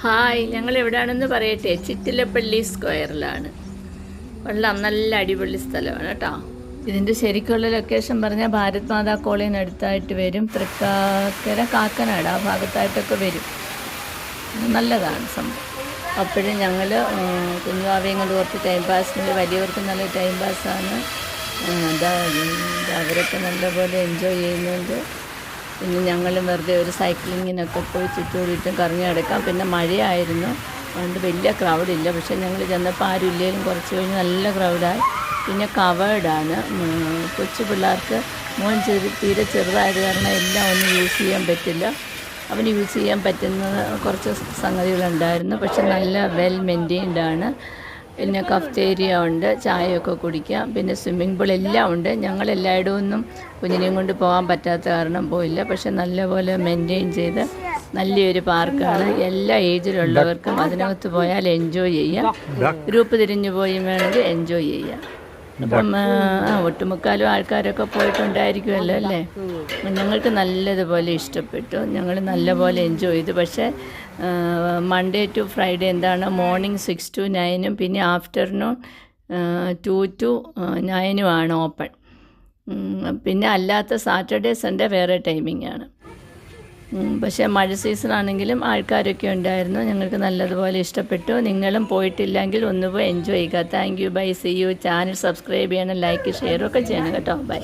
Hi, ഞങ്ങൾ എവിടെയാണെന്ന് പറയട്ടെ. ചിറ്റിലപ്പള്ളി സ്ക്വയറിലാണ്. വെള്ളം നല്ല അടിപൊളി സ്ഥലമാണ് കേട്ടോ. ഇതിൻ്റെ ശരിക്കുള്ള ലൊക്കേഷൻ പറഞ്ഞാൽ ഭാരത് മാതാ കോളേജിന് അടുത്തായിട്ട് വരും. തൃക്കാക്കര, കാക്കനാട് ആ ഭാഗത്തായിട്ടൊക്കെ വരും. നല്ലതാണ് സംഭവം. അപ്പോഴും ഞങ്ങൾ കുഞ്ഞുവാവയും കൊണ്ട് കുറച്ച് ടൈം പാസിന്, വലിയവർക്ക് നല്ല ടൈം പാസ്സാണ്. അവരൊക്കെ നല്ലപോലെ എൻജോയ് ചെയ്യുന്നുണ്ട്. പിന്നെ ഞങ്ങളും വെറുതെ ഒരു സൈക്ലിങ്ങിനൊക്കെ പോയി ചുറ്റോടിയിട്ടും കറങ്ങി നടക്കാം. പിന്നെ മഴയായിരുന്നു, അതുകൊണ്ട് വലിയ ക്രൗഡില്ല. പക്ഷേ ഞങ്ങൾ ചെന്നപ്പോൾ ആരും ഇല്ലെങ്കിലും കുറച്ച് കഴിഞ്ഞ് നല്ല ക്രൗഡായി. പിന്നെ കവേർഡാണ്. കൊച്ചു പിള്ളേർക്ക് മോൻ തീരെ ചെറുതായത് കാരണം എല്ലാം ഒന്നും യൂസ് ചെയ്യാൻ പറ്റില്ല. അവന് യൂസ് ചെയ്യാൻ പറ്റുന്ന കുറച്ച് സംഗതികളുണ്ടായിരുന്നു. പക്ഷെ നല്ല വെൽ മെയിൻറ്റെയിൻഡാണ്. പിന്നെ കഫ്റ്റേരിയ ഉണ്ട്, ചായയൊക്കെ കുടിക്കാം. പിന്നെ സ്വിമ്മിംഗ് പൂൾ എല്ലാം ഉണ്ട്. ഞങ്ങൾ എല്ലായിടവും ഒന്നും കുഞ്ഞിനെയും കൊണ്ട് പോകാൻ പറ്റാത്ത കാരണം പോയില്ല. പക്ഷെ നല്ലപോലെ മെയിൻറ്റെയിൻ ചെയ്ത് നല്ലൊരു പാർക്കാണ്. എല്ലാ ഏജിലുള്ളവർക്കും അതിനകത്ത് പോയാൽ എൻജോയ് ചെയ്യാം. ഗ്രൂപ്പ് തിരിഞ്ഞു പോയി വേണമെങ്കിൽ എൻജോയ് ചെയ്യാം. അപ്പം ഒട്ടുമുക്കാലും ആൾക്കാരൊക്കെ പോയിട്ടുണ്ടായിരിക്കുമല്ലോ അല്ലേ. ഞങ്ങൾക്ക് നല്ലതുപോലെ ഇഷ്ടപ്പെട്ടു. ഞങ്ങൾ നല്ലപോലെ എൻജോയ് ചെയ്തു. പക്ഷേ മൺഡേ ടു ഫ്രൈഡേ എന്താണ്, മോർണിംഗ് 6 to 9 പിന്നെ ആഫ്റ്റർനൂൺ 2 to 9 ഓപ്പൺ. പിന്നെ അല്ലാത്ത സാറ്റർഡേ സൺഡേ വേറെ ടൈമിംഗ് ആണ്. പക്ഷേ മഴ സീസൺ ആണെങ്കിലും ആൾക്കാരൊക്കെ ഉണ്ടായിരുന്നു. ഞങ്ങൾക്ക് നല്ലതുപോലെ ഇഷ്ടപ്പെട്ടു. നിങ്ങളും പോയിട്ടില്ലെങ്കിൽ ഒന്ന് പോയി എൻജോയ് ചെയ്യുക. Thank you, bye, see you. Channel subscribe ചെയ്യണം, ലൈക്ക് ഷെയറൊക്കെ ചെയ്യണം കേട്ടോ. ബൈ.